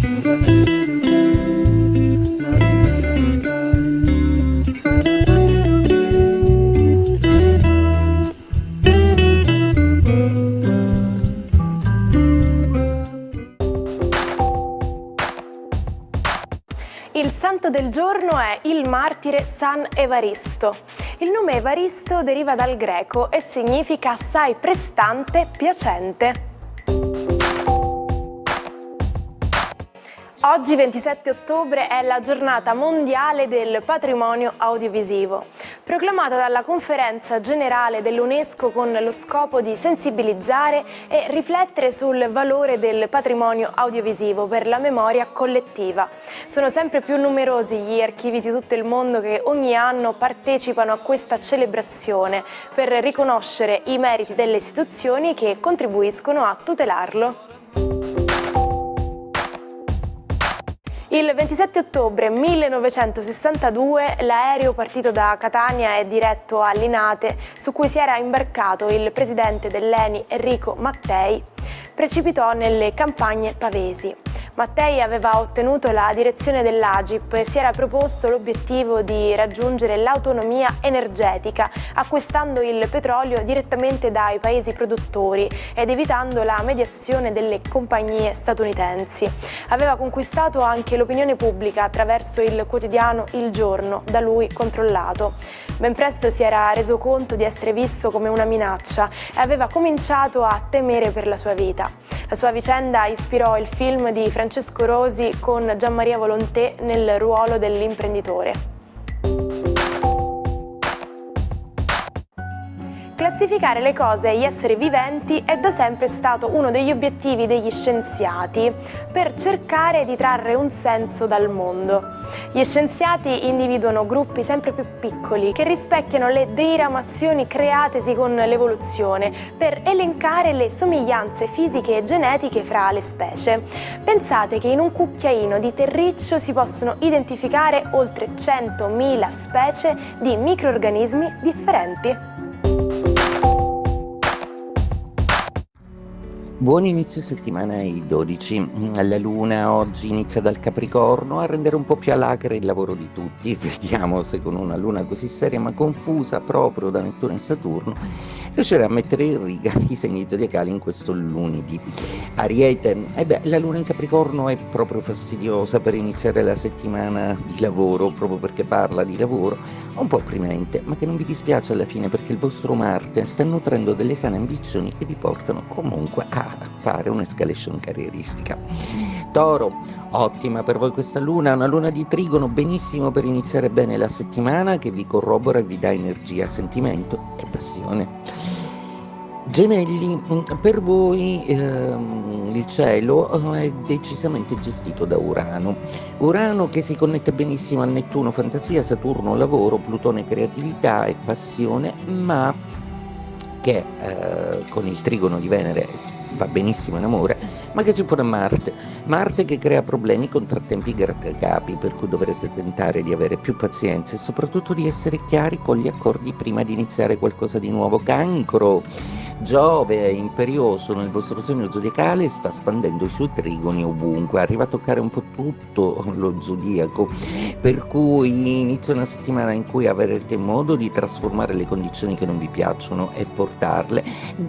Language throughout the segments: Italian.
Il santo del giorno è il martire San Evaristo. Il nome Evaristo deriva dal greco e significa assai prestante, piacente. Oggi 27 ottobre è la giornata mondiale del patrimonio audiovisivo, proclamata dalla Conferenza Generale dell'UNESCO con lo scopo di sensibilizzare e riflettere sul valore del patrimonio audiovisivo per la memoria collettiva. Sono sempre più numerosi gli archivi di tutto il mondo che ogni anno partecipano a questa celebrazione per riconoscere i meriti delle istituzioni che contribuiscono a tutelarlo. Il 27 ottobre 1962 l'aereo partito da Catania e diretto a Linate, su cui si era imbarcato il presidente dell'ENI Enrico Mattei, precipitò nelle campagne pavesi. Mattei aveva ottenuto la direzione dell'Agip e si era proposto l'obiettivo di raggiungere l'autonomia energetica, acquistando il petrolio direttamente dai paesi produttori ed evitando la mediazione delle compagnie statunitensi. Aveva conquistato anche l'opinione pubblica attraverso il quotidiano Il Giorno, da lui controllato. Ben presto si era reso conto di essere visto come una minaccia e aveva cominciato a temere per la sua vita. La sua vicenda ispirò il film di Francesco Rosi con Gianmaria Volonté nel ruolo dell'imprenditore. Classificare le cose e gli esseri viventi è da sempre stato uno degli obiettivi degli scienziati per cercare di trarre un senso dal mondo. Gli scienziati individuano gruppi sempre più piccoli che rispecchiano le diramazioni createsi con l'evoluzione per elencare le somiglianze fisiche e genetiche fra le specie. Pensate che in un cucchiaino di terriccio si possono identificare oltre 100.000 specie di microrganismi differenti. Buon inizio settimana ai 12. La luna oggi inizia dal Capricorno a rendere un po' più alacre il lavoro di tutti. Vediamo se con una luna così seria ma confusa proprio da Nettuno e Saturno riuscirà a mettere in riga i segni zodiacali in questo lunedì. Ariete, la luna in Capricorno è proprio fastidiosa per iniziare la settimana di lavoro, proprio perché parla di lavoro, un po' opprimente, ma che non vi dispiace alla fine perché il vostro Marte sta nutrendo delle sane ambizioni che vi portano comunque a fare un'escalation carrieristica. Toro, ottima per voi questa luna, una luna di Trigono, benissimo per iniziare bene la settimana, che vi corrobora e vi dà energia, sentimento e passione. Gemelli, per voi il cielo è decisamente gestito da Urano che si connette benissimo a Nettuno, fantasia, Saturno, lavoro, Plutone, creatività e passione, ma che con il trigono di Venere va benissimo in amore, ma che si oppone a Marte che crea problemi, contrattempi, grattacapi, per cui dovrete tentare di avere più pazienza e soprattutto di essere chiari con gli accordi prima di iniziare qualcosa di nuovo. Cancro, Giove è imperioso nel vostro segno zodiacale e sta spandendo i suoi trigoni ovunque, arriva a toccare un po' tutto lo zodiaco, per cui inizia una settimana in cui avrete modo di trasformare le condizioni che non vi piacciono e portarle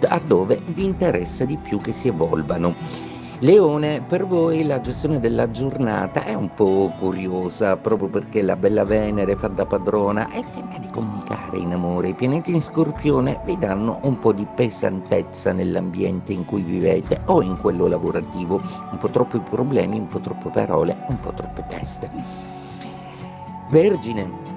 a dove vi interessa di più che si evolvano. Leone, per voi la gestione della giornata è un po' curiosa, proprio perché la bella Venere fa da padrona e tenta di comunicare in amore. I pianeti in Scorpione vi danno un po' di pesantezza nell'ambiente in cui vivete o in quello lavorativo, un po' troppi problemi, un po' troppe parole, un po' troppe teste. Vergine,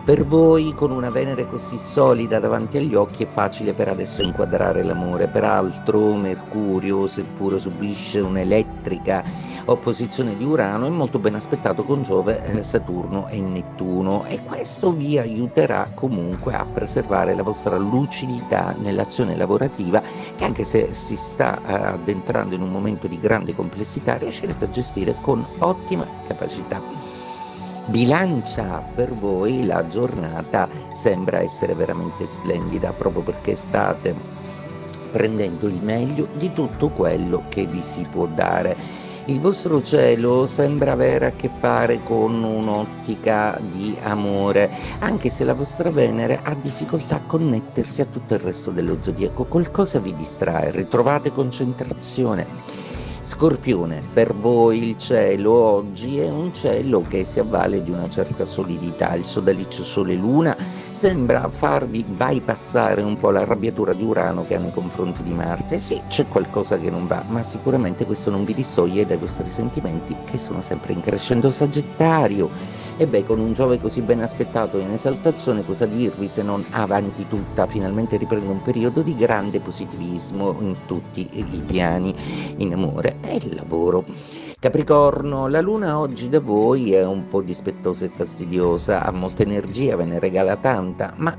per voi con una Venere così solida davanti agli occhi è facile per adesso inquadrare l'amore, peraltro Mercurio, seppure subisce un'elettrica opposizione di Urano, è molto ben aspettato con Giove, Saturno e Nettuno, e questo vi aiuterà comunque a preservare la vostra lucidità nell'azione lavorativa, che anche se si sta addentrando in un momento di grande complessità riuscirete a gestire con ottima capacità. Bilancia, per voi la giornata sembra essere veramente splendida, proprio perché state prendendo il meglio di tutto quello che vi si può dare. Il vostro cielo sembra avere a che fare con un'ottica di amore, anche se la vostra Venere ha difficoltà a connettersi a tutto il resto dello zodiaco. Qualcosa vi distrae, ritrovate concentrazione. Scorpione, per voi il cielo oggi è un cielo che si avvale di una certa solidità. Il sodalizio Sole-Luna sembra farvi bypassare un po' l'arrabbiatura di Urano che ha nei confronti di Marte. Sì, c'è qualcosa che non va, ma sicuramente questo non vi distoglie dai vostri sentimenti che sono sempre in crescendo. Sagittario, e beh, con un Giove così ben aspettato e in esaltazione, cosa dirvi se non avanti tutta, finalmente riprende un periodo di grande positivismo in tutti i piani, in amore e il lavoro. Capricorno, la luna oggi da voi è un po' dispettosa e fastidiosa, ha molta energia, ve ne regala tanta, ma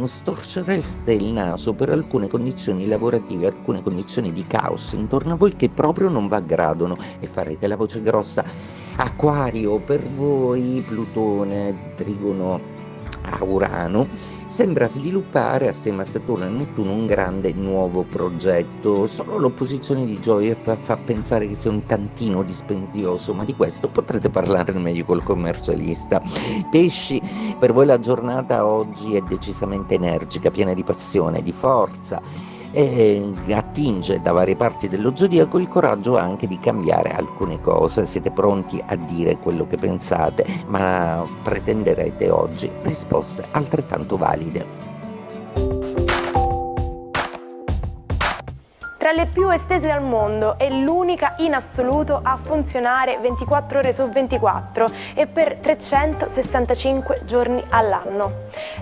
storcereste il naso per alcune condizioni lavorative, alcune condizioni di caos intorno a voi che proprio non vi aggradano e farete la voce grossa. Acquario, per voi Plutone, trigono a Urano, sembra sviluppare assieme a Saturno e Nettuno un grande nuovo progetto. Solo l'opposizione di Giove fa pensare che sia un tantino dispendioso, ma di questo potrete parlare meglio col commercialista. Pesci, per voi la giornata oggi è decisamente energica, piena di passione, di forza, e attinge da varie parti dello zodiaco il coraggio anche di cambiare alcune cose. Siete pronti a dire quello che pensate, ma pretenderete oggi risposte altrettanto valide. Tra le più estese al mondo, è l'unica in assoluto a funzionare 24 ore su 24 e per 365 giorni all'anno.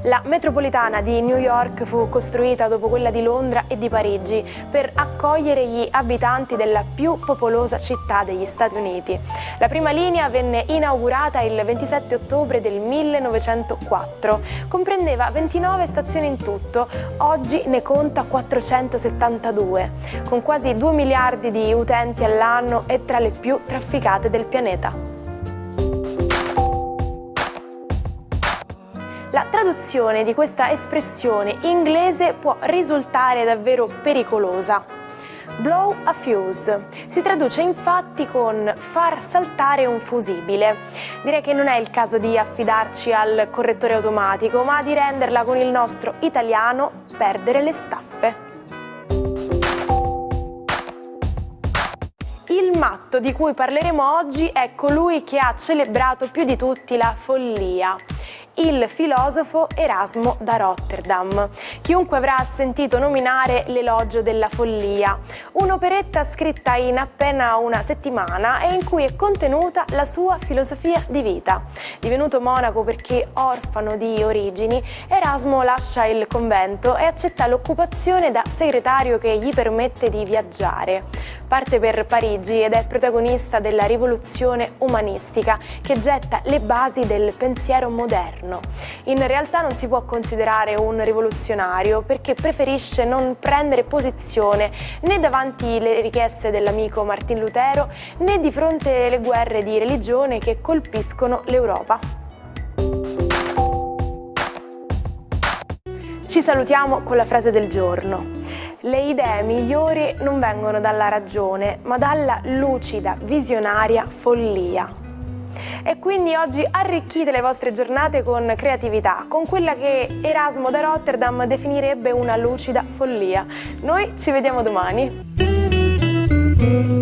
La metropolitana di New York fu costruita dopo quella di Londra e di Parigi per accogliere gli abitanti della più popolosa città degli Stati Uniti. La prima linea venne inaugurata il 27 ottobre del 1904. Comprendeva 29 stazioni in tutto, oggi ne conta 472. Con quasi 2 miliardi di utenti all'anno è tra le più trafficate del pianeta. La traduzione di questa espressione inglese può risultare davvero pericolosa. Blow a fuse si traduce infatti con far saltare un fusibile. Direi che non è il caso di affidarci al correttore automatico, ma di renderla con il nostro italiano perdere le staffe. Il matto di cui parleremo oggi è colui che ha celebrato più di tutti la follia, il filosofo Erasmo da Rotterdam. Chiunque avrà sentito nominare l'Elogio della follia, un'operetta scritta in appena una settimana e in cui è contenuta la sua filosofia di vita. Divenuto monaco perché orfano di origini, Erasmo lascia il convento e accetta l'occupazione da segretario che gli permette di viaggiare. Parte per Parigi ed è protagonista della rivoluzione umanistica che getta le basi del pensiero moderno. In realtà non si può considerare un rivoluzionario perché preferisce non prendere posizione né davanti alle richieste dell'amico Martin Lutero né di fronte alle guerre di religione che colpiscono l'Europa. Ci salutiamo con la frase del giorno. Le idee migliori non vengono dalla ragione, ma dalla lucida, visionaria follia. E quindi oggi arricchite le vostre giornate con creatività, con quella che Erasmo da Rotterdam definirebbe una lucida follia. Noi ci vediamo domani.